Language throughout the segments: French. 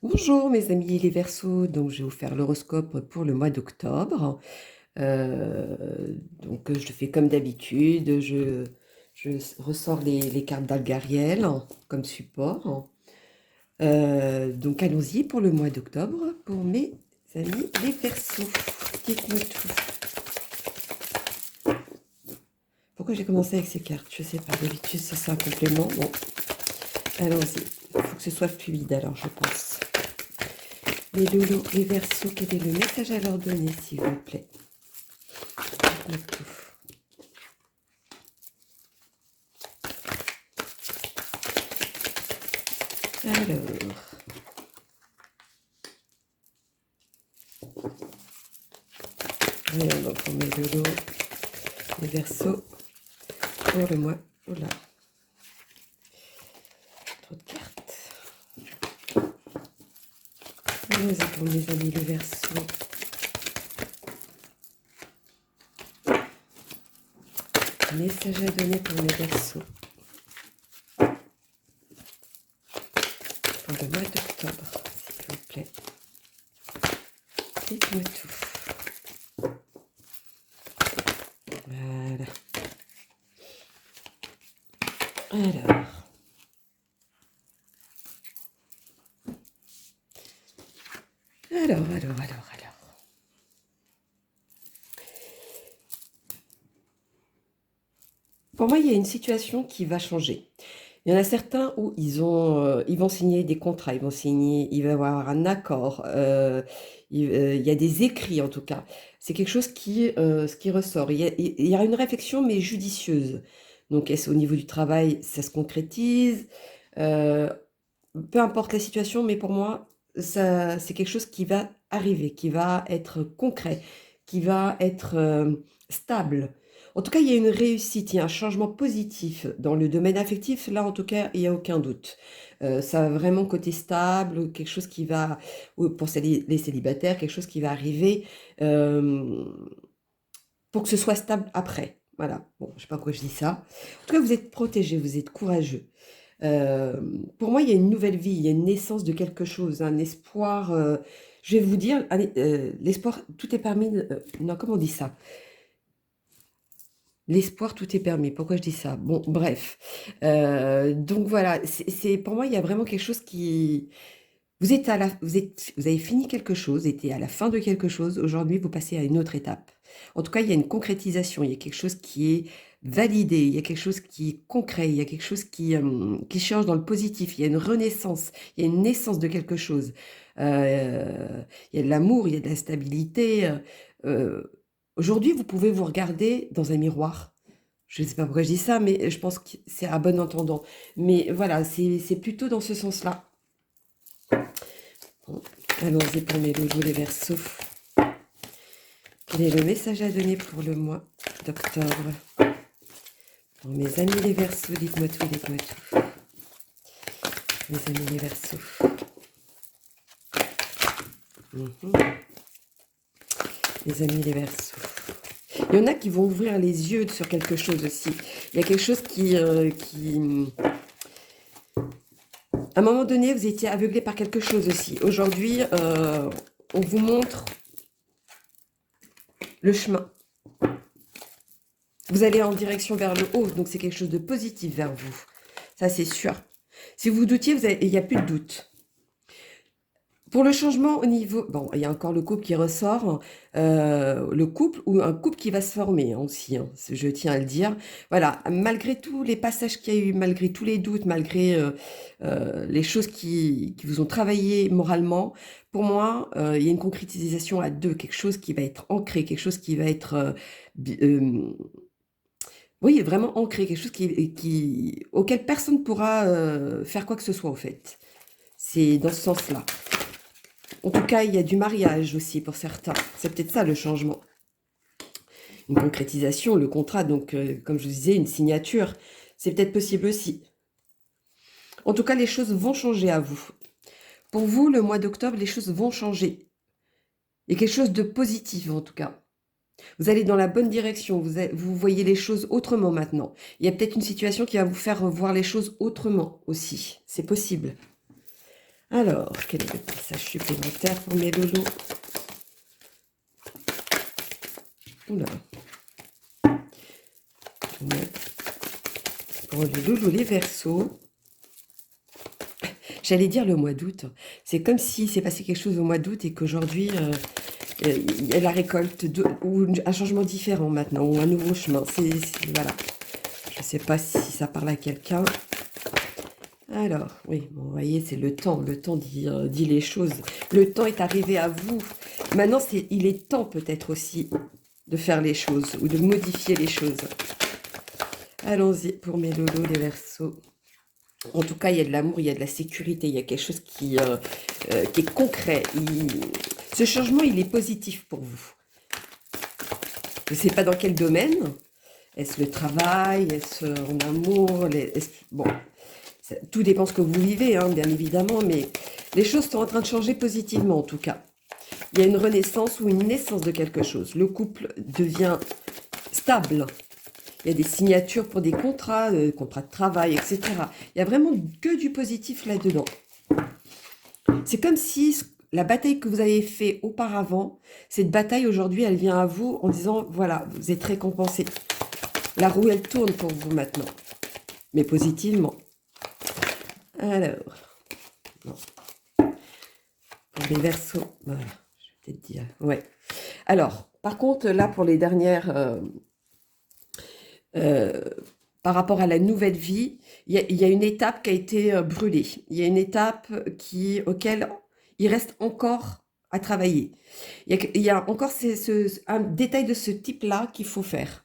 Bonjour mes amis les Verseaux, donc je vais vous faire l'horoscope pour le mois d'octobre. Je fais comme d'habitude, je ressors les cartes d'Algariel comme support. Donc allons-y pour le mois d'octobre pour mes amis les Verseaux. Dites-moi tout. Pourquoi j'ai commencé avec ces cartes? Je sais pas, d'habitude c'est un complément. Bon, allons-y. Il faut que ce soit fluide alors je pense. Les loulous, les Verseaux, quel est le message à leur donner s'il vous plaît? Dites-moi tout. Alors, donc on met de l'eau, les Verseaux pour le mois. Oula, trop de cartes. Allons-y pour mes amis les Verseaux. Message à donner pour mes Verseaux pour le mois d'octobre, s'il vous plaît. Dites-moi tout. Voilà. Alors. Pour moi, il y a une situation qui va changer. Il y en a certains où ils vont signer des contrats, il va y avoir un accord, il y a des écrits en tout cas. C'est quelque chose ce qui ressort. Il y a une réflexion mais judicieuse. Donc est-ce au niveau du travail, ça se concrétise? Euh, Peu importe la situation, mais pour moi, c'est quelque chose qui va arriver, qui va être concret, qui va être stable. En tout cas, il y a une réussite, il y a un changement positif dans le domaine affectif. Là, en tout cas, il n'y a aucun doute. Ça a vraiment côté stable, quelque chose qui va, ou pour les célibataires, quelque chose qui va arriver euh, pour que ce soit stable après. Voilà. Bon, je ne sais pas pourquoi je dis ça. En tout cas, vous êtes protégés, vous êtes courageux. Euh, pour moi, il y a une nouvelle vie, il y a une naissance de quelque chose, un espoir. Je vais vous dire, allez, l'espoir, tout est permis. Non, comment on dit ça? L'espoir, tout est permis. Pourquoi je dis ça? Bon, bref. Donc voilà, pour moi, il y a vraiment quelque chose qui. Vous avez fini quelque chose, vous étiez à la fin de quelque chose. Aujourd'hui, vous passez à une autre étape. En tout cas, il y a une concrétisation, il y a quelque chose qui est validé, il y a quelque chose qui est concret, il y a quelque chose qui change dans le positif, il y a une renaissance, il y a une naissance de quelque chose. Il y a de l'amour, il y a de la stabilité. Euh, Aujourd'hui, vous pouvez vous regarder dans un miroir. Je ne sais pas pourquoi je dis ça, mais je pense que c'est à bon entendant. Mais voilà, c'est plutôt dans ce sens-là. Bon, allons-y pour mes loulous, les Verseaux. Quel est le message à donner pour le mois d'octobre? Pour mes amis les Verseaux, dites-moi tout, dites-moi tout. Mes amis les Verseaux. Mes amis les Verseaux. Il y en a qui vont ouvrir les yeux sur quelque chose aussi. Il y a quelque chose à un moment donné, vous étiez aveuglé par quelque chose aussi. Aujourd'hui, on vous montre le chemin. Vous allez en direction vers le haut, donc c'est quelque chose de positif vers vous. Ça, c'est sûr. Si vous doutiez, il n'y a plus de doute. Pour le changement au niveau... Bon, il y a encore le couple qui ressort, le couple ou un couple qui va se former aussi, hein, je tiens à le dire. Voilà, malgré tous les passages qu'il y a eu, malgré tous les doutes, malgré les choses qui vous ont travaillé moralement, pour moi, il y a une concrétisation à deux, quelque chose qui va être ancré, quelque chose qui va être... oui, vraiment ancré, quelque chose auquel personne ne pourra faire quoi que ce soit, en fait. C'est dans ce sens-là. En tout cas, il y a du mariage aussi pour certains. C'est peut-être ça le changement. Une concrétisation, le contrat, donc comme je vous disais, une signature, c'est peut-être possible aussi. En tout cas, les choses vont changer à vous. Pour vous, le mois d'octobre, les choses vont changer. Il y a quelque chose de positif en tout cas. Vous allez dans la bonne direction, vous voyez les choses autrement maintenant. Il y a peut-être une situation qui va vous faire voir les choses autrement aussi. C'est possible. Alors, quel est le message supplémentaire pour mes lolos? Oula. Pour les lolos, les Verseaux. J'allais dire le mois d'août. C'est comme si s'est passé quelque chose au mois d'août et qu'aujourd'hui, il y a la récolte ou un changement différent maintenant, ou un nouveau chemin. Voilà. Je ne sais pas si ça parle à quelqu'un. Alors, oui, bon, vous voyez, c'est le temps dit les choses. Le temps est arrivé à vous. Maintenant, il est temps peut-être aussi de faire les choses ou de modifier les choses. Allons-y pour mes lolos, les Verseaux. En tout cas, il y a de l'amour, il y a de la sécurité, il y a quelque chose qui est concret. Ce changement, il est positif pour vous. Je ne sais pas dans quel domaine. Est-ce le travail? Est-ce en amour? Bon, tout dépend de ce que vous vivez, hein, bien évidemment, mais les choses sont en train de changer positivement, en tout cas. Il y a une renaissance ou une naissance de quelque chose. Le couple devient stable. Il y a des signatures pour des contrats de travail, etc. Il y a vraiment que du positif là-dedans. C'est comme si la bataille que vous avez faite auparavant, cette bataille aujourd'hui, elle vient à vous en disant, voilà, vous êtes récompensé. La roue, elle tourne pour vous maintenant, mais positivement. Alors, non. Pour les Verseaux, voilà, je vais peut-être dire, ouais. Alors, par contre, là, pour les dernières... par rapport à la nouvelle vie, il y a une étape qui a été brûlée. Il y a une étape auquel il reste encore à travailler. Il y a encore un détail de ce type-là qu'il faut faire.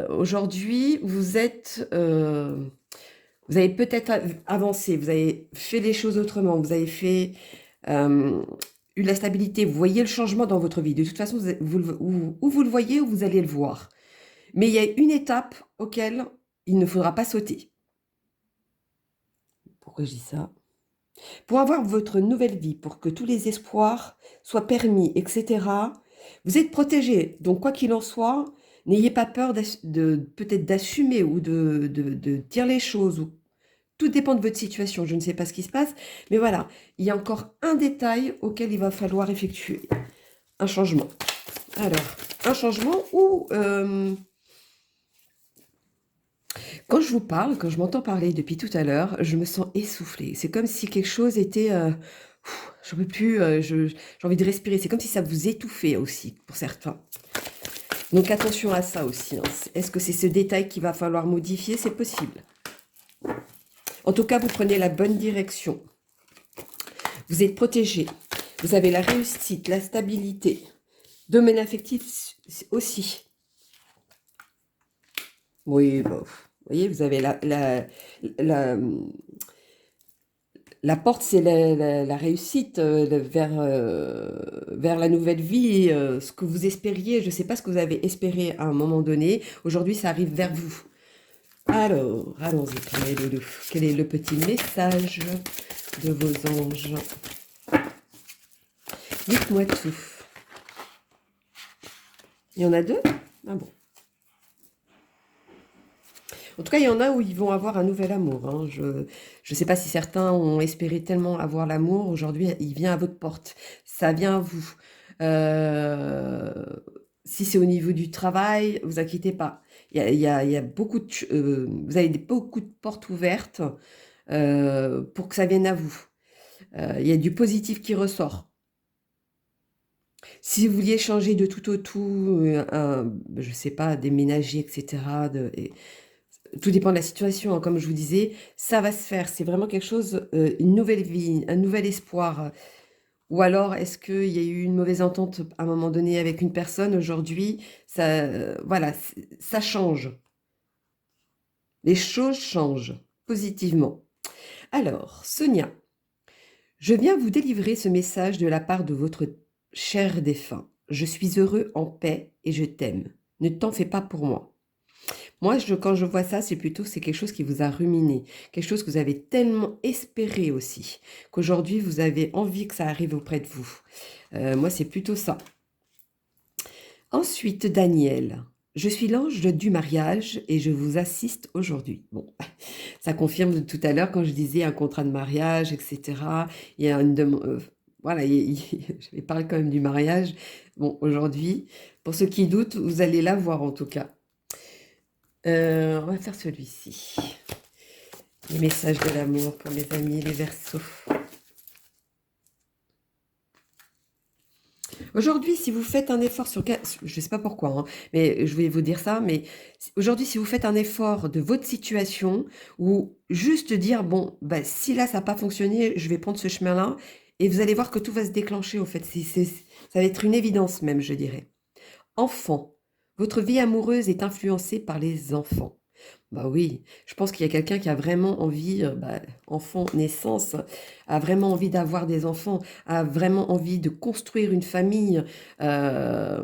Aujourd'hui, vous avez peut-être avancé, vous avez fait les choses autrement, vous avez eu la stabilité, vous voyez le changement dans votre vie. De toute façon, ou vous le voyez ou vous allez le voir. Mais il y a une étape auquel il ne faudra pas sauter. Pourquoi je dis ça? Pour avoir votre nouvelle vie, pour que tous les espoirs soient permis, etc., vous êtes protégé. Donc, quoi qu'il en soit, n'ayez pas peur peut-être d'assumer ou de dire les choses. Tout dépend de votre situation. Je ne sais pas ce qui se passe. Mais voilà, il y a encore un détail auquel il va falloir effectuer un changement. Alors, un changement où... quand je vous parle, quand je m'entends parler depuis tout à l'heure, je me sens essoufflée. C'est comme si quelque chose était... j'en peux plus, j'ai envie de respirer. C'est comme si ça vous étouffait aussi, pour certains. Donc attention à ça aussi. Hein. Est-ce que c'est ce détail qu'il va falloir modifier? C'est possible. En tout cas, vous prenez la bonne direction. Vous êtes protégé. Vous avez la réussite, la stabilité. Domaine affectif aussi. Oui, bon, vous voyez, vous avez la porte, c'est la réussite vers la nouvelle vie, ce que vous espériez. Je ne sais pas ce que vous avez espéré à un moment donné. Aujourd'hui, ça arrive vers vous. Alors, allons-y, quel est le petit message de vos anges? Dites-moi tout. Il y en a deux? Ah bon. En tout cas, il y en a où ils vont avoir un nouvel amour. Hein. Je ne sais pas si certains ont espéré tellement avoir l'amour. Aujourd'hui, il vient à votre porte. Ça vient à vous. Si c'est au niveau du travail, vous inquiétez pas. Il y a beaucoup vous avez beaucoup de portes ouvertes pour que ça vienne à vous. Il y a du positif qui ressort. Si vous vouliez changer de tout au tout, je ne sais pas, déménager, etc., tout dépend de la situation, hein, comme je vous disais, ça va se faire. C'est vraiment quelque chose, une nouvelle vie, un nouvel espoir. Ou alors, est-ce qu'il y a eu une mauvaise entente à un moment donné avec une personne? Aujourd'hui, voilà, ça change. Les choses changent positivement. Alors, Sonia, je viens vous délivrer ce message de la part de votre cher défunt. Je suis heureux en paix et je t'aime. Ne t'en fais pas pour moi. Moi, quand je vois ça, c'est quelque chose qui vous a ruminé, quelque chose que vous avez tellement espéré aussi, qu'aujourd'hui, vous avez envie que ça arrive auprès de vous. Moi, c'est plutôt ça. Ensuite, Daniel. je suis l'ange du mariage et je vous assiste aujourd'hui. Bon, ça confirme de tout à l'heure quand je disais un contrat de mariage, etc. Il y a une demande, voilà, je parle quand même du mariage. Bon, aujourd'hui, pour ceux qui doutent, vous allez la voir en tout cas. On va faire celui-ci. Les messages de l'amour pour mes amis, les Verseaux. Aujourd'hui, si vous faites un effort sur... Je ne sais pas pourquoi, hein, mais je vais vous dire ça, mais aujourd'hui, si vous faites un effort de votre situation, ou juste dire, bon, bah, si là, ça n'a pas fonctionné, je vais prendre ce chemin-là, et vous allez voir que tout va se déclencher, au fait. Ça va être une évidence même, je dirais. Enfant, votre vie amoureuse est influencée par les enfants. Bah oui, je pense qu'il y a quelqu'un qui a vraiment envie, enfant, naissance, a vraiment envie d'avoir des enfants, a vraiment envie de construire une famille. euh,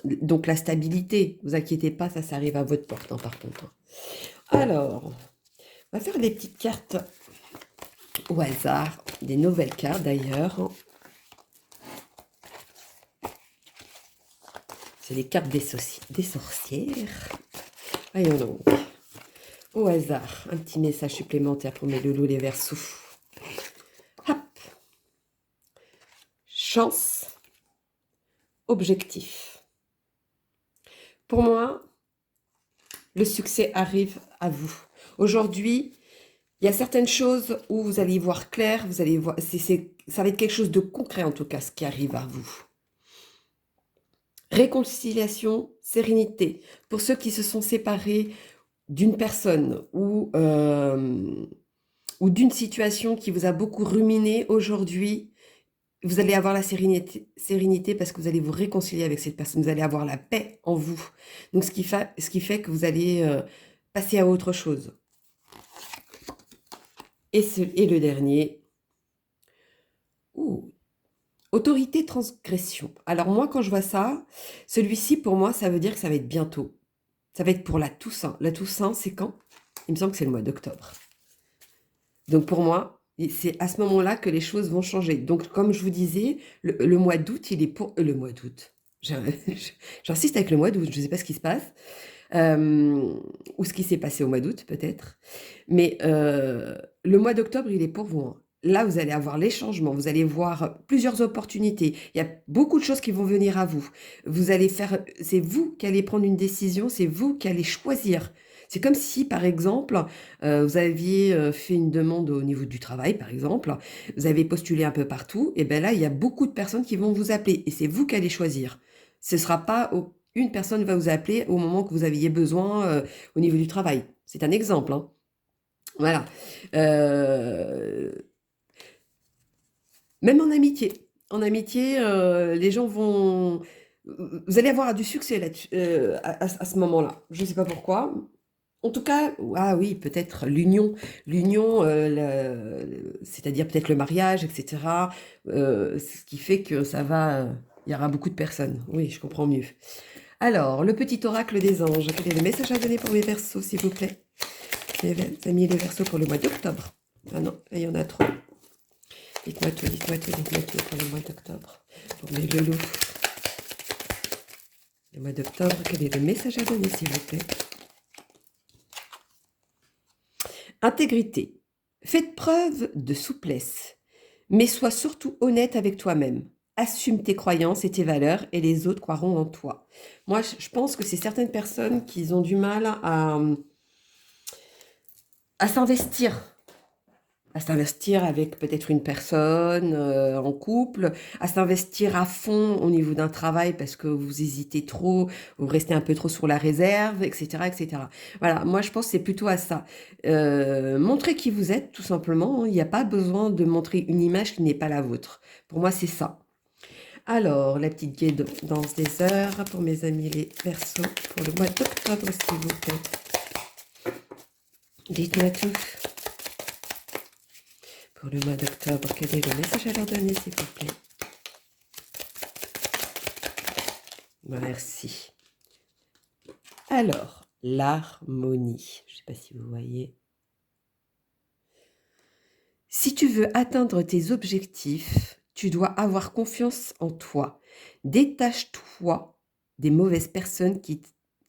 donc la stabilité, vous inquiétez pas, ça arrive à votre porte, hein, par contre, hein. Alors, on va faire des petites cartes au hasard, des nouvelles cartes d'ailleurs. C'est les cartes des sorcières. Voyons donc. Au hasard, un petit message supplémentaire pour mes loulous les Verseaux. Hop. Chance, objectif. Pour moi, le succès arrive à vous. Aujourd'hui, il y a certaines choses où vous allez y voir clair, vous allez voir, ça va être quelque chose de concret en tout cas, ce qui arrive à vous. Réconciliation, sérénité. Pour ceux qui se sont séparés d'une personne ou d'une situation qui vous a beaucoup ruminé aujourd'hui, vous allez avoir la sérénité parce que vous allez vous réconcilier avec cette personne, vous allez avoir la paix en vous. Donc ce qui fait que vous allez passer à autre chose. Et le dernier, autorité transgression. Alors moi quand je vois ça, celui-ci pour moi ça veut dire que ça va être bientôt. Ça va être pour la Toussaint. La Toussaint c'est quand? Il me semble que c'est le mois d'octobre. Donc pour moi, c'est à ce moment-là que les choses vont changer. Donc comme je vous disais, le mois d'août, il est pour... le mois d'août. J'insiste avec le mois d'août, je ne sais pas ce qui se passe. Ou ce qui s'est passé au mois d'août peut-être. Mais le mois d'octobre, il est pour vous, hein. Là, vous allez avoir les changements, vous allez voir plusieurs opportunités. Il y a beaucoup de choses qui vont venir à vous. Vous allez faire, c'est vous qui allez prendre une décision, c'est vous qui allez choisir. C'est comme si, par exemple, vous aviez fait une demande au niveau du travail, par exemple, vous avez postulé un peu partout, et bien là, il y a beaucoup de personnes qui vont vous appeler, et c'est vous qui allez choisir. Ce ne sera pas une personne va vous appeler au moment que vous aviez besoin au niveau du travail. C'est un exemple, hein. Voilà. Même en amitié. En amitié, les gens vont... Vous allez avoir du succès là-dessus, à ce moment-là. Je ne sais pas pourquoi. En tout cas, ah oui, peut-être l'union, c'est-à-dire peut-être le mariage, etc. Ce qui fait que ça va, il y aura beaucoup de personnes. Oui, je comprends mieux. Alors, le petit oracle des anges. Quel est le message à donner pour mes Verseaux, s'il vous plaît? Les amis, les Verseaux pour le mois d'octobre. Ah non, il y en a trop. Dites-moi tout pour le mois d'octobre. Pour mes loulous. Le mois d'octobre, quel est le message à donner, s'il vous plaît? Intégrité. Faites preuve de souplesse, mais sois surtout honnête avec toi-même. Assume tes croyances et tes valeurs et les autres croiront en toi. Moi, je pense que c'est certaines personnes qui ont du mal à s'investir. À s'investir avec peut-être une personne en couple, à s'investir à fond au niveau d'un travail parce que vous hésitez trop, vous restez un peu trop sur la réserve, etc., etc. Voilà, moi je pense que c'est plutôt à ça. Montrer qui vous êtes, tout simplement. Il n'y a pas besoin de montrer une image qui n'est pas la vôtre. Pour moi, c'est ça. Alors, la petite guidance des heures pour mes amis les Verseaux pour le mois d'octobre, s'il vous plaît. Dites-moi tout. Pour le mois d'octobre, quel est le message à leur donner, s'il vous plaît? Merci. Alors, l'harmonie. Je ne sais pas si vous voyez. Si tu veux atteindre tes objectifs, tu dois avoir confiance en toi. Détache-toi des mauvaises personnes qui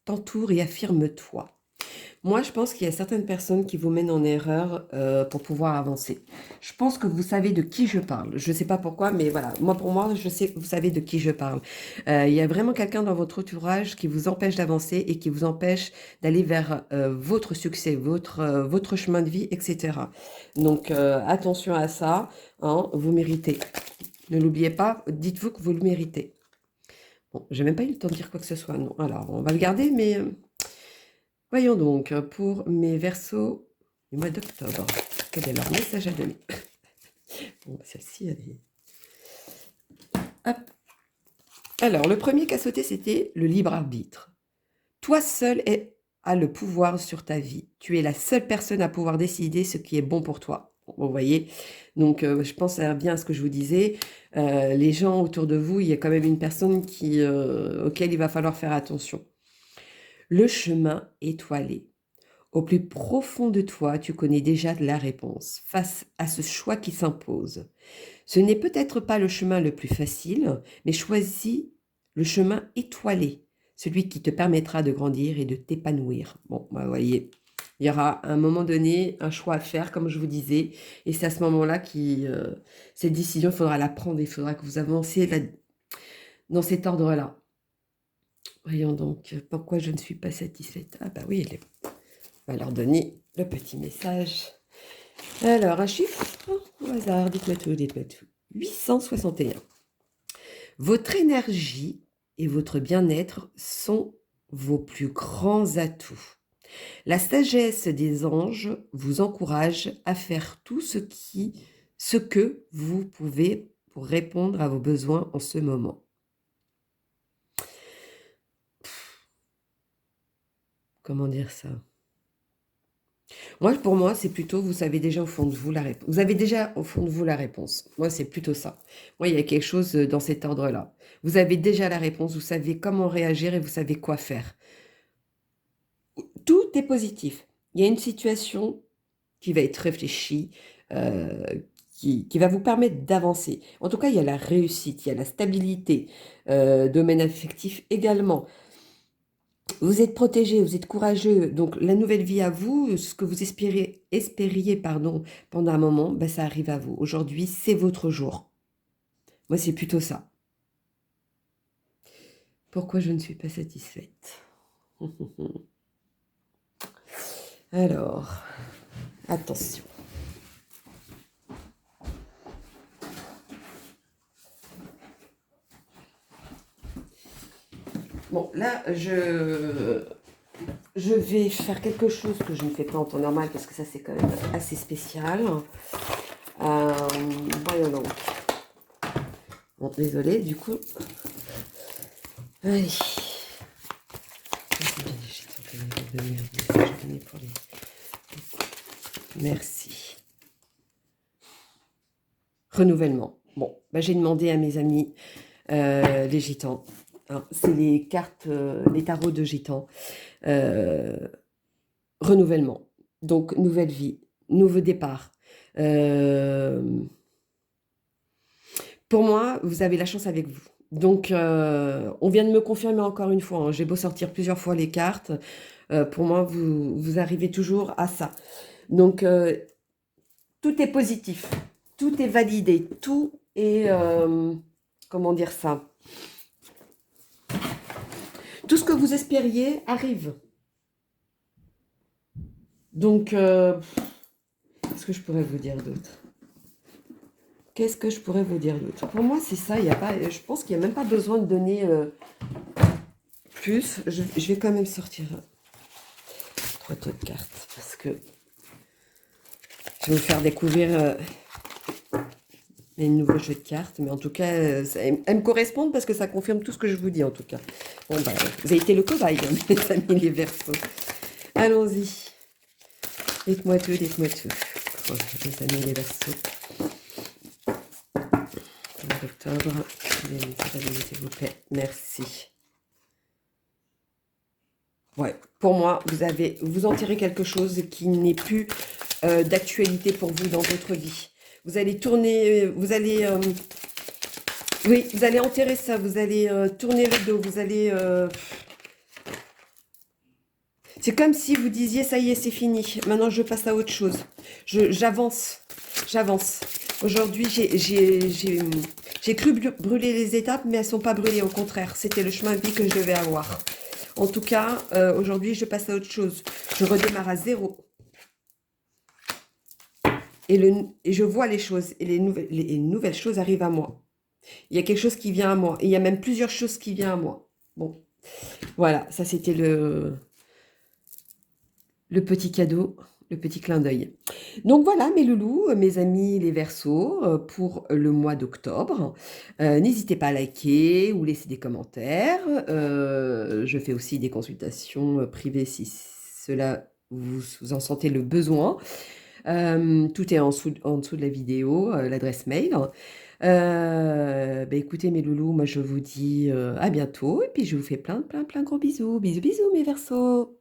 t'entoure et affirme-toi. Moi, je pense qu'il y a certaines personnes qui vous mènent en erreur pour pouvoir avancer. Je pense que vous savez de qui je parle. Je ne sais pas pourquoi, mais voilà. Moi, pour moi, je sais que vous savez de qui je parle. Il y a vraiment quelqu'un dans votre entourage qui vous empêche d'avancer et qui vous empêche d'aller vers votre succès, votre chemin de vie, etc. Donc, attention à ça. Hein, vous méritez. Ne l'oubliez pas, dites-vous que vous le méritez. Bon, j'ai même pas eu le temps de dire quoi que ce soit. Non. Alors, on va le garder, mais... voyons donc, pour mes Verseaux du mois d'octobre, quel est leur message à donner? Bon, celle-ci, elle est... Hop. Alors, le premier qui a sauté, c'était le libre arbitre. Toi seul as le pouvoir sur ta vie. Tu es la seule personne à pouvoir décider ce qui est bon pour toi. Bon, vous voyez, donc je pense bien à ce que je vous disais. Les gens autour de vous, il y a quand même une personne auquel il va falloir faire attention. Le chemin étoilé. Au plus profond de toi, tu connais déjà la réponse face à ce choix qui s'impose. Ce n'est peut-être pas le chemin le plus facile, mais choisis le chemin étoilé, celui qui te permettra de grandir et de t'épanouir. Bon, bah, vous voyez, il y aura à un moment donné un choix à faire, comme je vous disais, et c'est à ce moment-là que cette décision, il faudra la prendre, il faudra que vous avanciez dans cet ordre-là. Voyons donc, pourquoi je ne suis pas satisfaite? Ah bah oui, on va leur donner le petit message. Alors, un chiffre au hasard, dites-moi tout, dites-moi tout. 861. Votre énergie et votre bien-être sont vos plus grands atouts. La sagesse des anges vous encourage à faire tout ce que vous pouvez pour répondre à vos besoins en ce moment. Comment dire ça? Pour moi, c'est plutôt, vous savez déjà au fond de vous la réponse. Vous avez déjà au fond de vous la réponse. Moi, c'est plutôt ça. Moi, il y a quelque chose dans cet ordre-là. Vous avez déjà la réponse, vous savez comment réagir et vous savez quoi faire. Tout est positif. Il y a une situation qui va être réfléchie, qui va vous permettre d'avancer. En tout cas, il y a la réussite, il y a la stabilité, domaine affectif également. Vous êtes protégé, vous êtes courageux, donc la nouvelle vie à vous, ce que vous espériez pendant un moment, ben, ça arrive à vous. Aujourd'hui, c'est votre jour. Moi, c'est plutôt ça. Pourquoi je ne suis pas satisfaite? Alors, attention. Bon, là, je vais faire quelque chose que je ne fais pas en temps normal parce que ça, c'est quand même assez spécial. Voyons donc. Bon, désolé, du coup. Allez. Merci. Renouvellement. Bon, bah, j'ai demandé à mes amis, les gitans. Hein, c'est les cartes, les tarots de gitans. Renouvellement. Donc, nouvelle vie, nouveau départ. Pour moi, vous avez la chance avec vous. Donc, on vient de me confirmer encore une fois, hein, j'ai beau sortir plusieurs fois les cartes, pour moi, vous arrivez toujours à ça. Donc, tout est positif, tout est validé, tout est... comment dire ça? Tout ce que vous espériez arrive. Donc, qu'est-ce que je pourrais vous dire d'autre? Qu'est-ce que je pourrais vous dire d'autre? Pour moi, c'est ça. Je pense qu'il n'y a même pas besoin de donner plus. Je vais quand même sortir 3 autres cartes parce que je vais vous faire découvrir les nouveaux jeux de cartes. Mais en tout cas, elles me correspondent parce que ça confirme tout ce que je vous dis en tout cas. Bon, bah, vous avez été le cobaye, hein, mes amis les Verseaux. Allons-y. Dites-moi tout, dites-moi tout. Oh, mes amis les Verseaux. Octobre, s'il vous plaît, merci. Ouais, pour moi, vous en tirez quelque chose qui n'est plus d'actualité pour vous dans votre vie. Vous allez tourner, oui, vous allez enterrer ça, vous allez tourner le dos, vous allez C'est comme si vous disiez, ça y est, c'est fini. Maintenant, je passe à autre chose. J'avance. J'avance. Aujourd'hui, j'ai cru brûler les étapes, mais elles sont pas brûlées. Au contraire, c'était le chemin de vie que je devais avoir. En tout cas, aujourd'hui, je passe à autre chose. Je redémarre à zéro. Et je vois les choses. Et les nouvelles choses arrivent à moi. Il y a quelque chose qui vient à moi. Et il y a même plusieurs choses qui viennent à moi. Bon, voilà. Ça, c'était le petit cadeau, le petit clin d'œil. Donc voilà mes loulous, mes amis les Verseaux, pour le mois d'octobre. N'hésitez pas à liker ou laisser des commentaires. Je fais aussi des consultations privées si cela vous en sentez le besoin. Tout est en dessous de la vidéo, l'adresse mail. Écoutez mes loulous, moi je vous dis à bientôt et puis je vous fais plein gros bisous. Bisous bisous mes Verseaux.